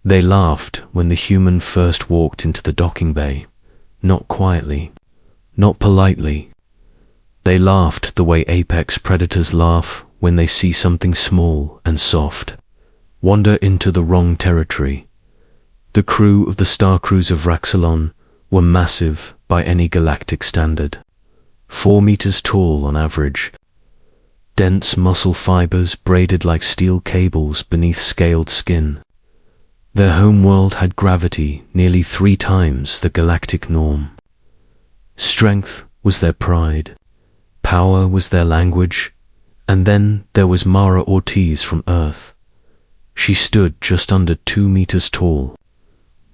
They laughed when the human first walked into the docking bay, not quietly, not politely. They laughed the way apex predators laugh when they see something small and soft wander into the wrong territory. The crew of the star cruiser Vraxelon were massive by any galactic standard, 4 meters tall on average, dense muscle fibers braided like steel cables beneath scaled skin. Their homeworld had gravity nearly 3 times the galactic norm. Strength was their pride, power was their language, and then there was Mara Ortiz from Earth. She stood just under 2 meters tall.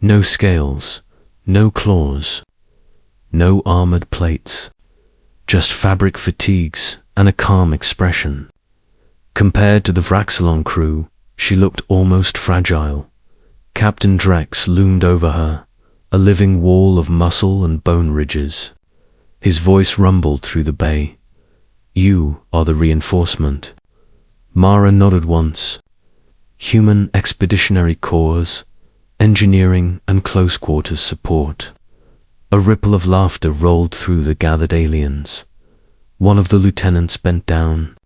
No scales, no claws, no armored plates, just fabric fatigues and a calm expression. Compared to the Vraxelon crew, she looked almost fragile. Captain Drex loomed over her, a living wall of muscle and bone ridges. His voice rumbled through the bay. "You are the reinforcement." Mara nodded once. Human Expeditionary Corps, engineering and close quarters support. A ripple of laughter rolled through the gathered aliens. One of the lieutenants bent down,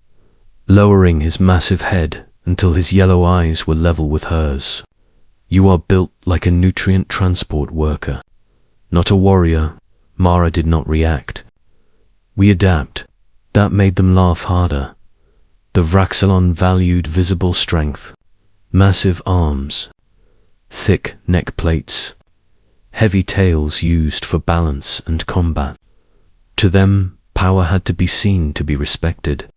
lowering his massive head until his yellow eyes were level with hers. "You are built like a nutrient transport worker, not a warrior." Mara did not react. "We adapt." That made them laugh harder. The Vraxelon valued visible strength, massive arms, thick neck plates, heavy tails used for balance and combat. To them, power had to be seen to be respected.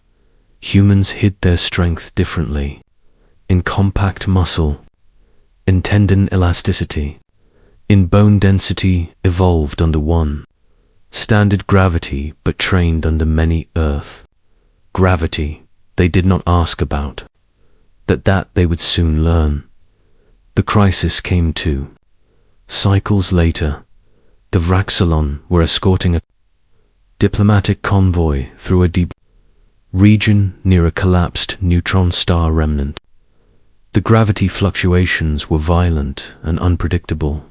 Humans hid their strength differently, in compact muscle, in tendon elasticity, in bone density evolved under one standard gravity but trained under many Earth. Gravity they did not ask about. That they would soon learn. The crisis came too. Cycles later, the Vraxelon were escorting a diplomatic convoy through a deep region near a collapsed neutron star remnant. The gravity fluctuations were violent and unpredictable.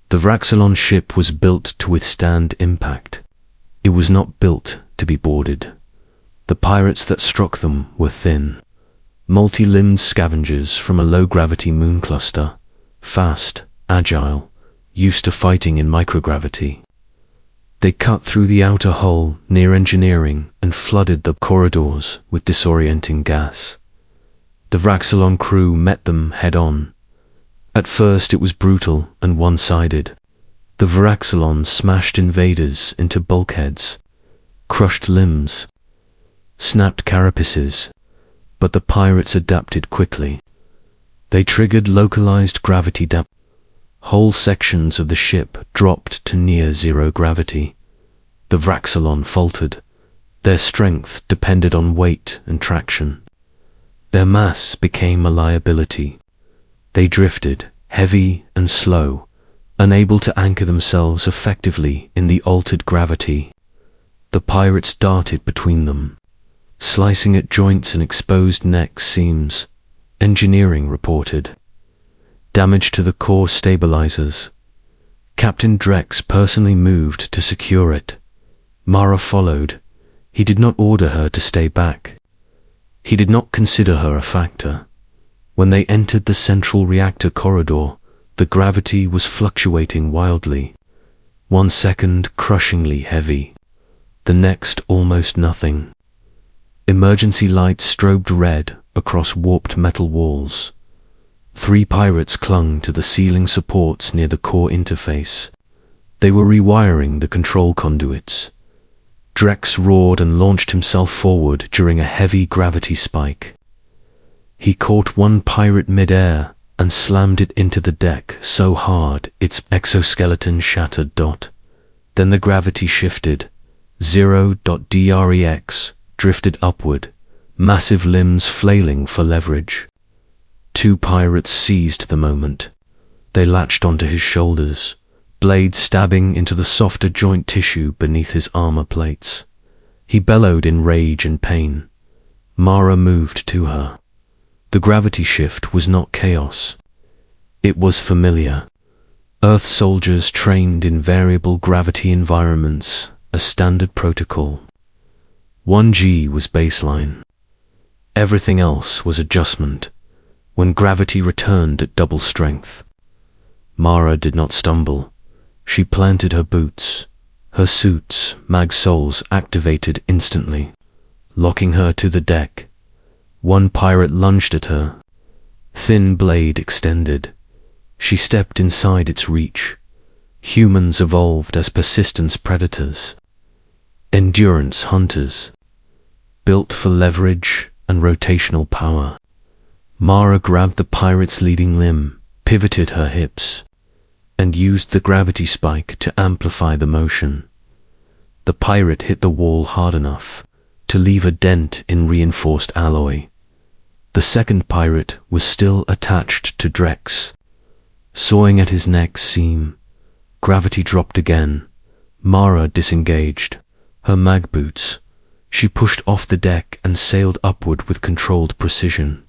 The Vraxelon ship was built to withstand impact. It was not built to be boarded. The pirates that struck them were thin, multi-limbed scavengers from a low-gravity moon cluster, fast, agile, used to fighting in microgravity. They cut through the outer hull near engineering and flooded the corridors with disorienting gas. The Vraxelon crew met them head-on. At first it was brutal and one-sided. The Vraxelon smashed invaders into bulkheads, crushed limbs, snapped carapaces, but the pirates adapted quickly. They triggered localized gravity damp. Whole sections of the ship dropped to near zero gravity. The Vraxelon faltered. Their strength depended on weight and traction. Their mass became a liability. They drifted, heavy and slow, unable to anchor themselves effectively in the altered gravity. The pirates darted between them, slicing at joints and exposed neck seams. Engineering reported damage to the core stabilizers. Captain Drex personally moved to secure it. Mara followed. He did not order her to stay back. He did not consider her a factor. When they entered the central reactor corridor, the gravity was fluctuating wildly. 1 second crushingly heavy, the next almost nothing. Emergency lights strobed red across warped metal walls. 3 pirates clung to the ceiling supports near the core interface. They were rewiring the control conduits. Drex roared and launched himself forward during a heavy gravity spike. He caught one pirate mid-air and slammed it into the deck so hard its exoskeleton shattered. Then the gravity shifted. 0.Drex drifted upward, massive limbs flailing for leverage. 2 pirates seized the moment. They latched onto his shoulders, blades stabbing into the softer joint tissue beneath his armor plates. He bellowed in rage and pain. Mara moved to her. The gravity shift was not chaos. It was familiar. Earth soldiers trained in variable gravity environments, a standard protocol. 1G was baseline. Everything else was adjustment. When gravity returned at double strength, Mara did not stumble. She planted her boots. Her suit's mag soles activated instantly, locking her to the deck. One pirate lunged at her. Thin blade extended. She stepped inside its reach. Humans evolved as persistence predators, endurance hunters, built for leverage and rotational power. Mara grabbed the pirate's leading limb, pivoted her hips, and used the gravity spike to amplify the motion. The pirate hit the wall hard enough to leave a dent in reinforced alloy. The second pirate was still attached to Drex, sawing at his neck's seam. Gravity dropped again. Mara disengaged. Her mag boots. She pushed off the deck and sailed upward with controlled precision.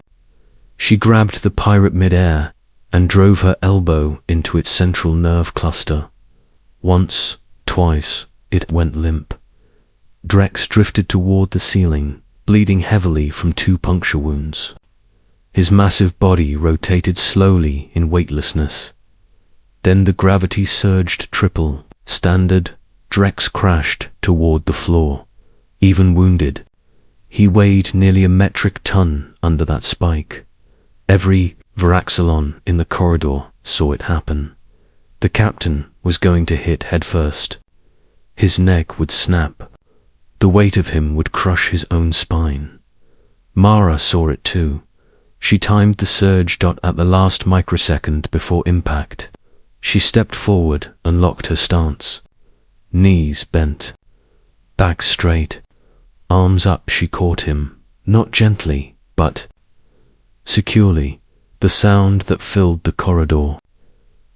She grabbed the pirate mid-air and drove her elbow into its central nerve cluster. Once, twice, it went limp. Drex drifted toward the ceiling, bleeding heavily from 2 puncture wounds. His massive body rotated slowly in weightlessness. Then the gravity surged triple, standard. Drex crashed toward the floor. Even wounded, he weighed nearly a metric ton under that spike. Every Varaxelon in the corridor saw it happen. The captain was going to hit headfirst. His neck would snap. The weight of him would crush his own spine. Mara saw it too. She timed the surge at the last microsecond before impact. She stepped forward and locked her stance. Knees bent. Back straight. Arms up, she caught him, not gently, but securely. The sound that filled the corridor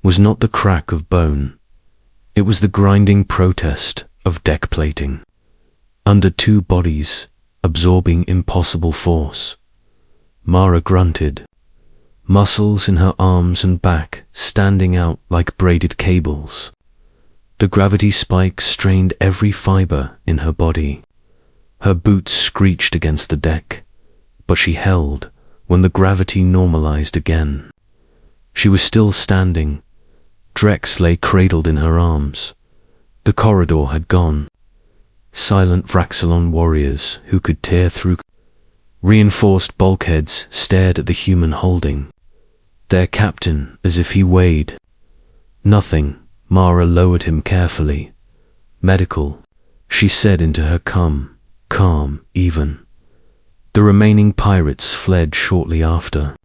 was not the crack of bone. It was the grinding protest of deck plating. Under 2 bodies, absorbing impossible force. Mara grunted, muscles in her arms and back standing out like braided cables. The gravity spike strained every fiber in her body. Her boots screeched against the deck, but she held when the gravity normalized again. She was still standing. Drex lay cradled in her arms. The corridor had gone. Silent Vraxelon warriors who could tear through reinforced bulkheads stared at the human holding their captain as if he weighed nothing. Mara lowered him carefully. Medical, she said into her calm, even. The remaining pirates fled shortly after.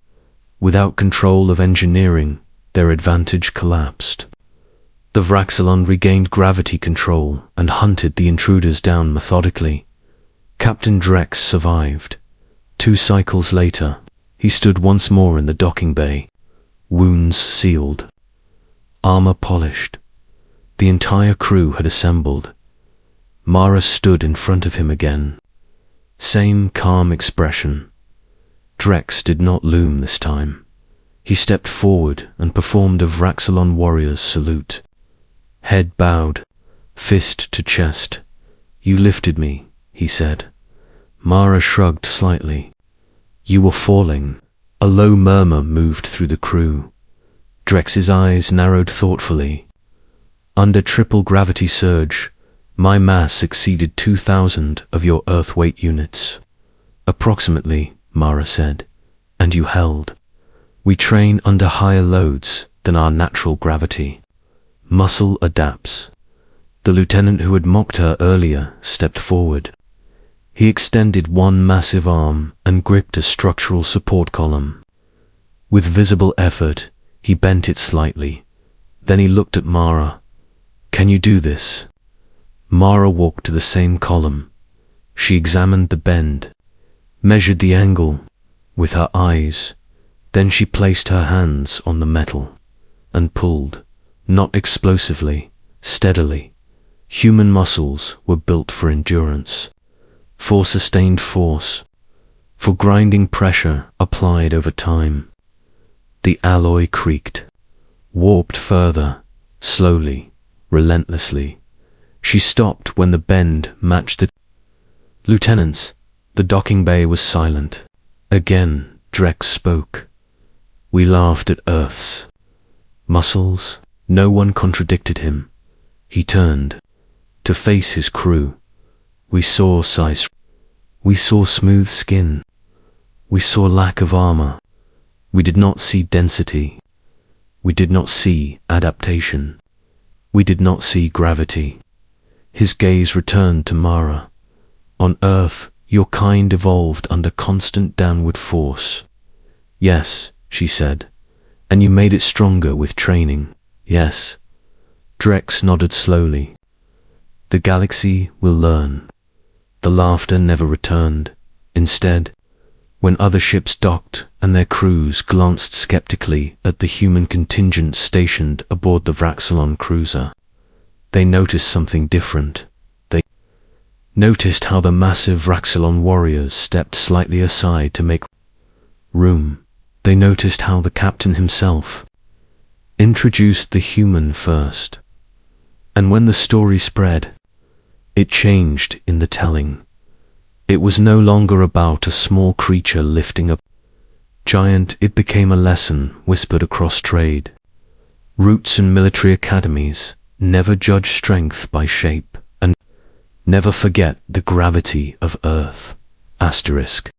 Without control of engineering, their advantage collapsed. The Vraxelon regained gravity control and hunted the intruders down methodically. Captain Drex survived. 2 cycles later, he stood once more in the docking bay, wounds sealed, armor polished. The entire crew had assembled. Mara stood in front of him again. Same calm expression. Drex did not loom this time. He stepped forward and performed a Vraxelon warrior's salute. Head bowed, fist to chest. "You lifted me," he said. Mara shrugged slightly. "You were falling." A low murmur moved through the crew. Drex's eyes narrowed thoughtfully. "Under triple gravity surge, my mass exceeded 2,000 of your Earth weight units." "Approximately," Mara said. "And you held." "We train under higher loads than our natural gravity. Muscle adapts." The lieutenant who had mocked her earlier stepped forward. He extended one massive arm and gripped a structural support column. With visible effort, he bent it slightly. Then he looked at Mara. "Can you do this?" Mara walked to the same column. She examined the bend, measured the angle with her eyes. Then she placed her hands on the metal and pulled, not explosively, steadily. Human muscles were built for endurance, for sustained force, for grinding pressure applied over time. The alloy creaked, warped further, slowly, relentlessly. She stopped when the bend matched the... Lieutenants, the docking bay was silent. Again, Drex spoke. We laughed at Earth's muscles. No one contradicted him. He turned to face his crew. We saw size. We saw smooth skin. We saw lack of armor. We did not see density. We did not see adaptation. We did not see gravity. His gaze returned to Mara. On Earth, your kind evolved under constant downward force. Yes, she said. And you made it stronger with training. Yes. Drex nodded slowly. The galaxy will learn. The laughter never returned. Instead, when other ships docked and their crews glanced skeptically at the human contingent stationed aboard the Vraxelon cruiser, they noticed something different. They noticed how the massive Vraxelon warriors stepped slightly aside to make room. They noticed how the captain himself introduced the human first. And when the story spread, it changed in the telling. It was no longer about a small creature lifting a giant. It became a lesson whispered across trade routes and military academies. Never judge strength by shape, and never forget the gravity of Earth. Asterisk.